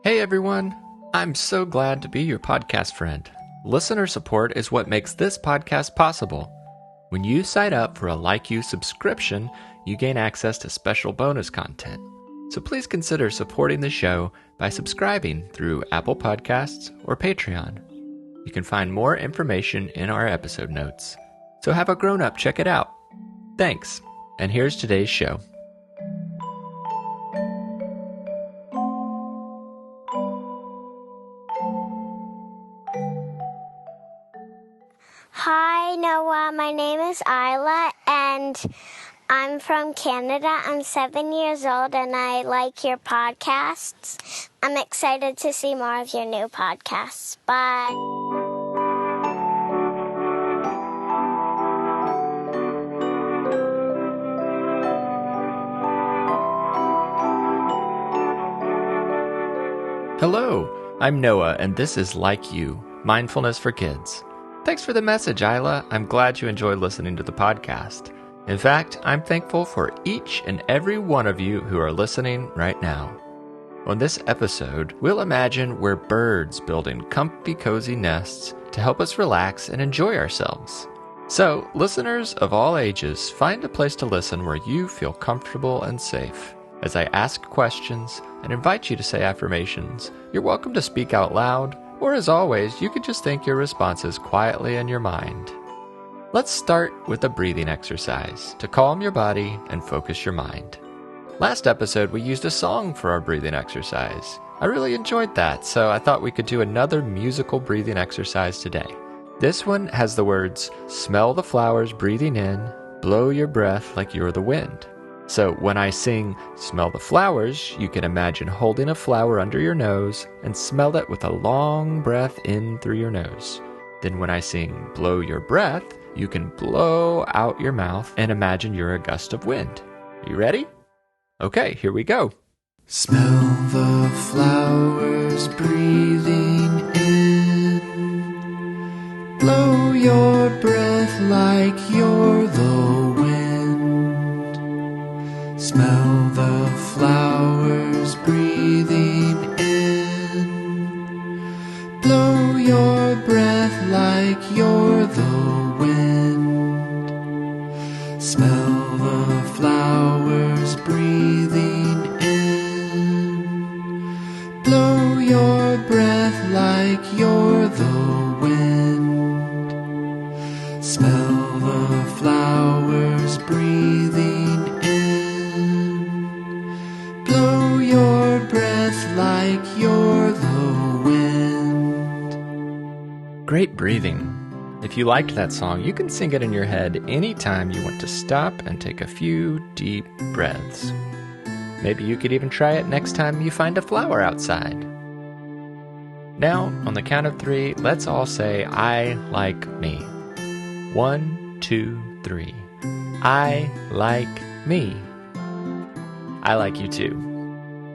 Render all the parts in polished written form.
Hey everyone! I'm so glad to be your podcast friend. Listener support is what makes this podcast possible. When you sign up for a Like You subscription, you gain access to special bonus content. So please consider supporting the show by subscribing through Apple Podcasts or Patreon. You can find more information in our episode notes. So have a grown-up check it out. Thanks, and here's today's show. Hi, Noah. My name is Isla, and I'm from Canada. I'm 7 years old, and I like your podcasts. I'm excited to see more of your new podcasts. Bye. Hello, I'm Noah, and this is Like You, Mindfulness for Kids. Thanks for the message, Isla. I'm glad you enjoyed listening to the podcast. In fact, I'm thankful for each and every one of you who are listening right now. On this episode, we'll imagine we're birds building comfy, cozy nests to help us relax and enjoy ourselves. So, listeners of all ages, find a place to listen where you feel comfortable and safe. As I ask questions and invite you to say affirmations, you're welcome to speak out loud, or as always, you can just think your responses quietly in your mind. Let's start with a breathing exercise to calm your body and focus your mind. Last episode, we used a song for our breathing exercise. I really enjoyed that, so I thought we could do another musical breathing exercise today. This one has the words, smell the flowers breathing in, blow your breath like you're the wind. So when I sing, smell the flowers, you can imagine holding a flower under your nose and smell it with a long breath in through your nose. Then when I sing, blow your breath, you can blow out your mouth and imagine you're a gust of wind. You ready? Okay, here we go. Smell the flowers breathing in. Blow your breath like you're the wind. Smell the flowers breathing in. Blow your breath like you're the wind. Smell the flowers breathing in. Blow your breath like you're the wind. Smell the flowers breathing in. Blow your breath like you're the wind. Great breathing. If you liked that song, you can sing it in your head anytime you want to stop and take a few deep breaths. Maybe you could even try it next time you find a flower outside. Now, on the count of 3, let's all say, I like me. 1, 2, 3. I like me. I like you too.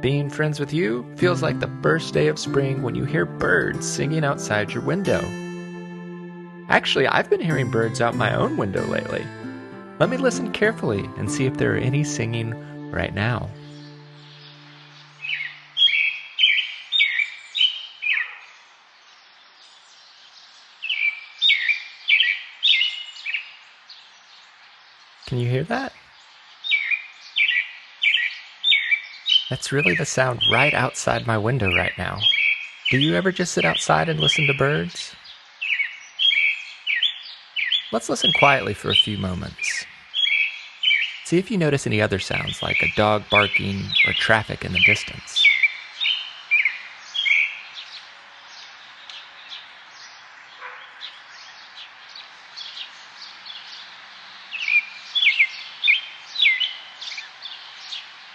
Being friends with you feels like the first day of spring when you hear birds singing outside your window. Actually, I've been hearing birds out my own window lately. Let me listen carefully and see if there are any singing right now. Can you hear that? That's really the sound right outside my window right now. Do you ever just sit outside and listen to birds? Let's listen quietly for a few moments. See if you notice any other sounds like a dog barking or traffic in the distance.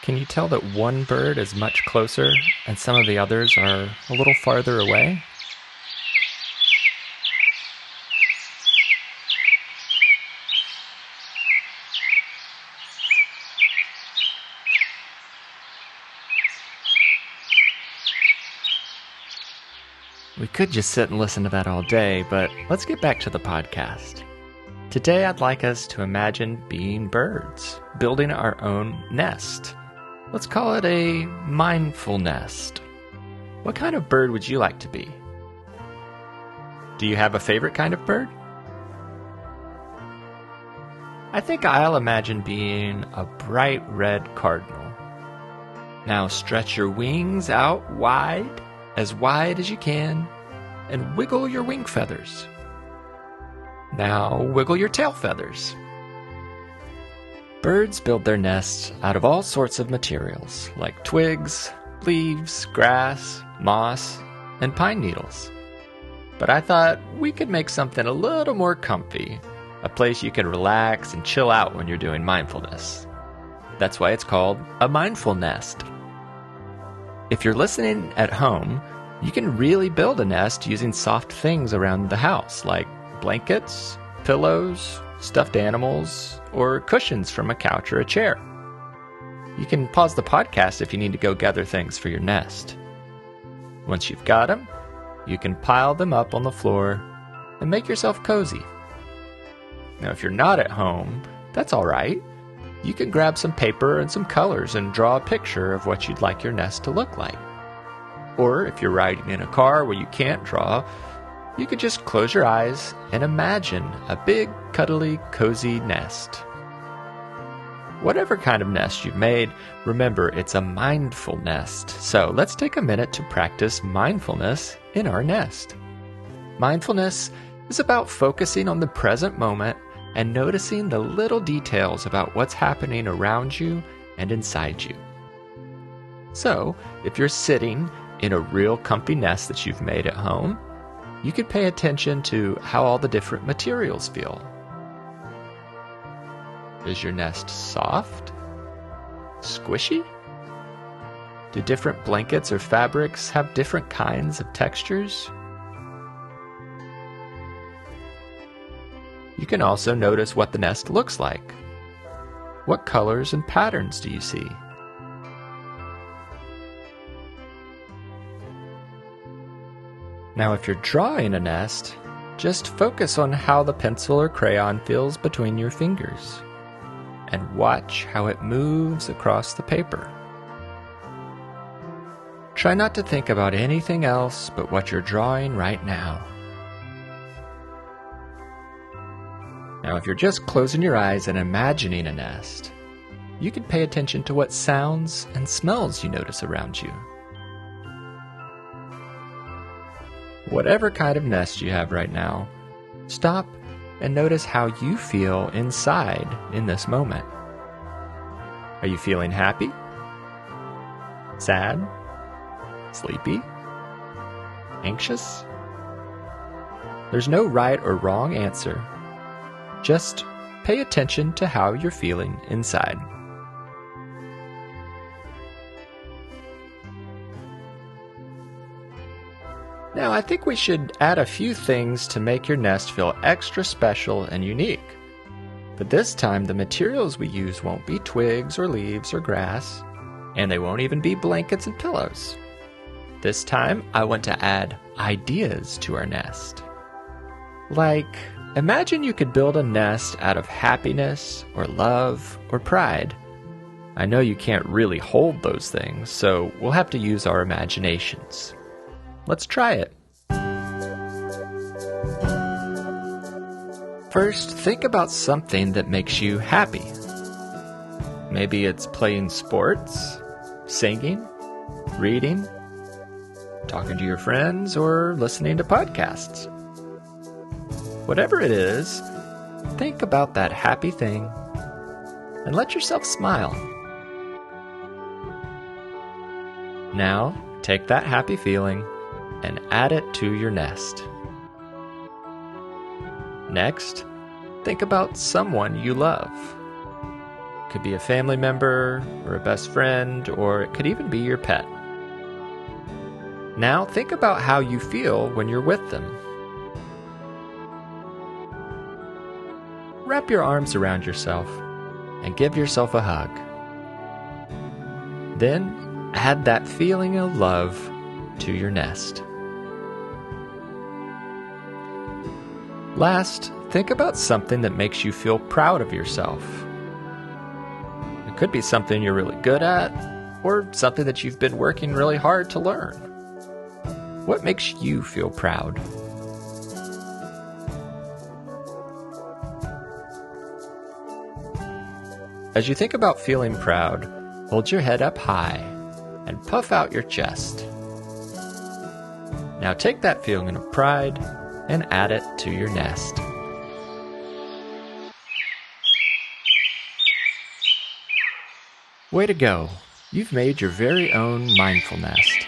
Can you tell that one bird is much closer and some of the others are a little farther away? We could just sit and listen to that all day, but let's get back to the podcast. Today I'd like us to imagine being birds, building our own nest. Let's call it a mindful nest. What kind of bird would you like to be? Do you have a favorite kind of bird? I think I'll imagine being a bright red cardinal. Now stretch your wings out wide as you can, and wiggle your wing feathers. Now wiggle your tail feathers. Birds build their nests out of all sorts of materials, like twigs, leaves, grass, moss, and pine needles. But I thought we could make something a little more comfy, a place you can relax and chill out when you're doing mindfulness. That's why it's called a mindful nest. If you're listening at home, you can really build a nest using soft things around the house, like blankets, pillows, stuffed animals, or cushions from a couch or a chair. You can pause the podcast if you need to go gather things for your nest. Once you've got them, you can pile them up on the floor and make yourself cozy. Now, if you're not at home, that's all right. You can grab some paper and some colors and draw a picture of what you'd like your nest to look like. Or if you're riding in a car where you can't draw, you could just close your eyes and imagine a big, cuddly, cozy nest. Whatever kind of nest you've made, remember it's a mindful nest. So let's take a minute to practice mindfulness in our nest. Mindfulness is about focusing on the present moment and noticing the little details about what's happening around you and inside you. So, if you're sitting in a real comfy nest that you've made at home, you could pay attention to how all the different materials feel. Is your nest soft? Squishy? Do different blankets or fabrics have different kinds of textures? You can also notice what the nest looks like. What colors and patterns do you see? Now, if you're drawing a nest, just focus on how the pencil or crayon feels between your fingers, and watch how it moves across the paper. Try not to think about anything else but what you're drawing right now. Now, if you're just closing your eyes and imagining a nest, you can pay attention to what sounds and smells you notice around you. Whatever kind of nest you have right now, stop and notice how you feel inside in this moment. Are you feeling happy? Sad? Sleepy? Anxious? There's no right or wrong answer. Just pay attention to how you're feeling inside. Now, I think we should add a few things to make your nest feel extra special and unique. But this time, the materials we use won't be twigs or leaves or grass, and they won't even be blankets and pillows. This time, I want to add ideas to our nest. Like, imagine you could build a nest out of happiness or love or pride. I know you can't really hold those things, so we'll have to use our imaginations. Let's try it. First, think about something that makes you happy. Maybe it's playing sports, singing, reading, talking to your friends, or listening to podcasts. Whatever it is, think about that happy thing and let yourself smile. Now, take that happy feeling and add it to your nest. Next, think about someone you love. It could be a family member or a best friend, or it could even be your pet. Now think about how you feel when you're with them. Wrap your arms around yourself and give yourself a hug. Then add that feeling of love to your nest. Last, think about something that makes you feel proud of yourself. It could be something you're really good at, or something that you've been working really hard to learn. What makes you feel proud? As you think about feeling proud, hold your head up high and puff out your chest. Now take that feeling of pride and add it to your nest. Way to go! You've made your very own mindful nest.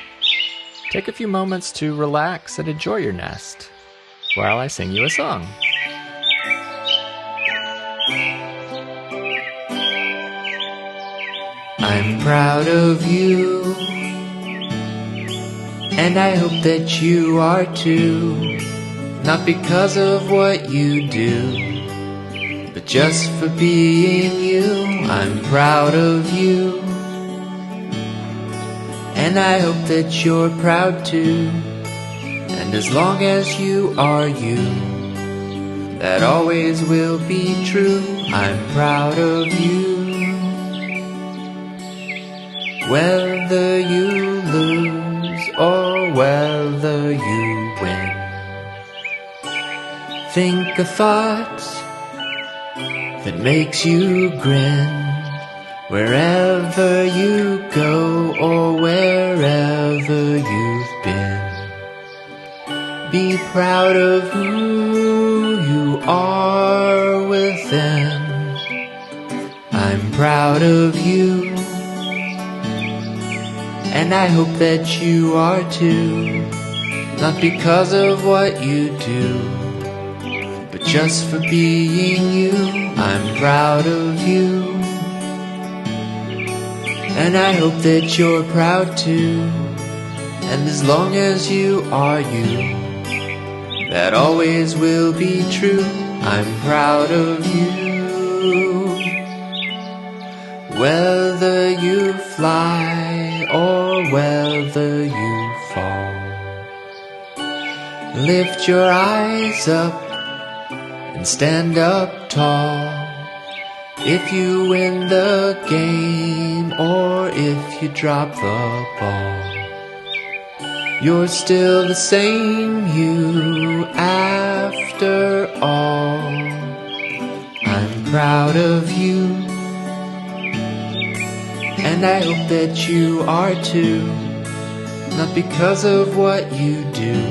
Take a few moments to relax and enjoy your nest while I sing you a song. I'm proud of you, and I hope that you are too. Not because of what you do, but just for being you. I'm proud of you, and I hope that you're proud too. And as long as you are you, that always will be true. I'm proud of you. Whether you lose or whether you win, think a thought that makes you grin. Wherever you go or wherever you've been, be proud of who you are within. I'm proud of you, and I hope that you are too. Not because of what you do, but just for being you. I'm proud of you, and I hope that you're proud too. And as long as you are you, that always will be true. I'm proud of you. Whether you fly or whether you fall, lift your eyes up and stand up tall. If you win the game or if you drop the ball, you're still the same you after all. I'm proud of you, and I hope that you are too. Not because of what you do,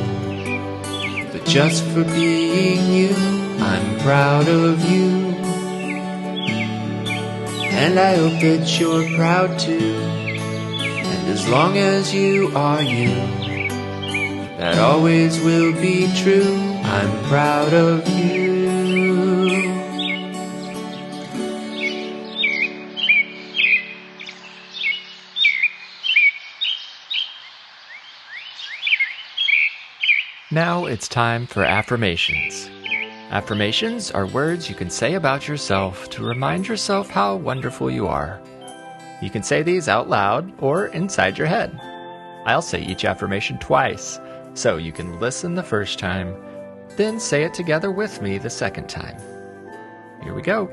but just for being you. I'm proud of you, and I hope that you're proud too. And as long as you are you, that always will be true. I'm proud of you. Now it's time for affirmations. Affirmations are words you can say about yourself to remind yourself how wonderful you are. You can say these out loud or inside your head. I'll say each affirmation twice, so you can listen the first time, then say it together with me the second time. Here we go.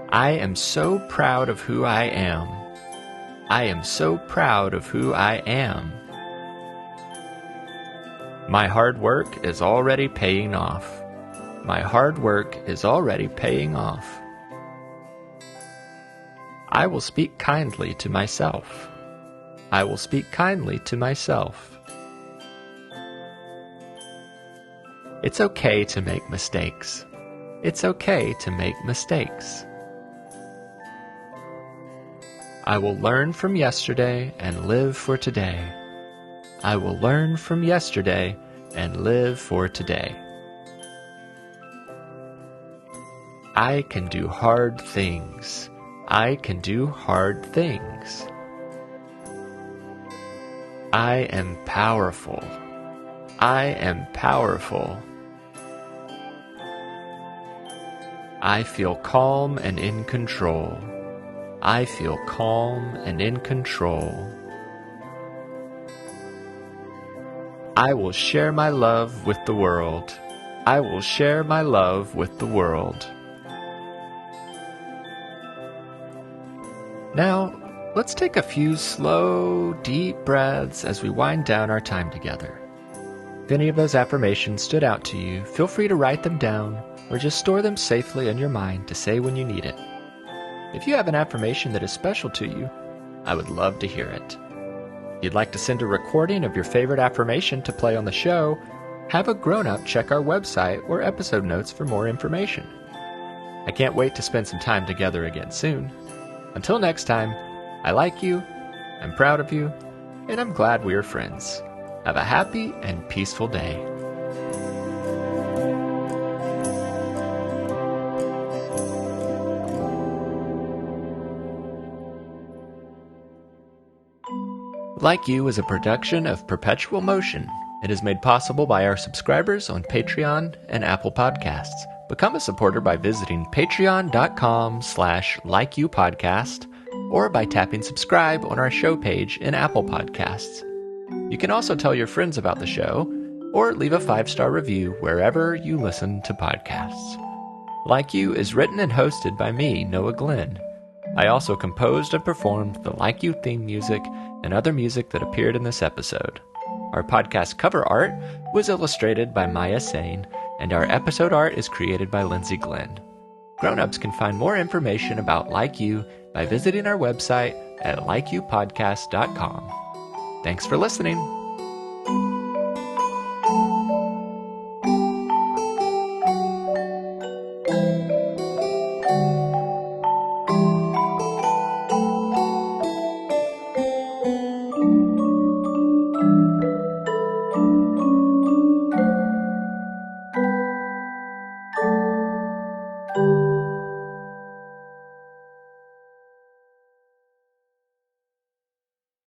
I am so proud of who I am. I am so proud of who I am. My hard work is already paying off. My hard work is already paying off. I will speak kindly to myself. I will speak kindly to myself. It's okay to make mistakes. It's okay to make mistakes. I will learn from yesterday and live for today. I will learn from yesterday and live for today. I can do hard things. I can do hard things. I am powerful. I am powerful. I feel calm and in control. I feel calm and in control. I will share my love with the world. I will share my love with the world. Now, let's let's take a few slow, deep breaths as we wind down our time together. If any of those affirmations stood out to you, feel free to write them down or just store them safely in your mind to say when you need it. If you have an affirmation that is special to you, I would love to hear it. If you'd like to send a recording of your favorite affirmation to play on the show, have a grown-up check our website or episode notes for more information. I can't wait to spend some time together again soon. Until next time, I like you, I'm proud of you, and I'm glad we are friends. Have a happy and peaceful day. Like You is a production of Perpetual Motion. It is made possible by our subscribers on Patreon and Apple Podcasts. Become a supporter by visiting patreon.com/likeyoupodcast or by tapping subscribe on our show page in Apple Podcasts. You can also tell your friends about the show or leave a 5-star review wherever you listen to podcasts. Like You is written and hosted by me, Noah Glenn. I also composed and performed the Like You theme music and other music that appeared in this episode. Our podcast cover art was illustrated by Maya Sain, and our episode art is created by Lindsay Glenn. Grown-ups can find more information about Like You by visiting our website at likeyoupodcast.com. Thanks for listening.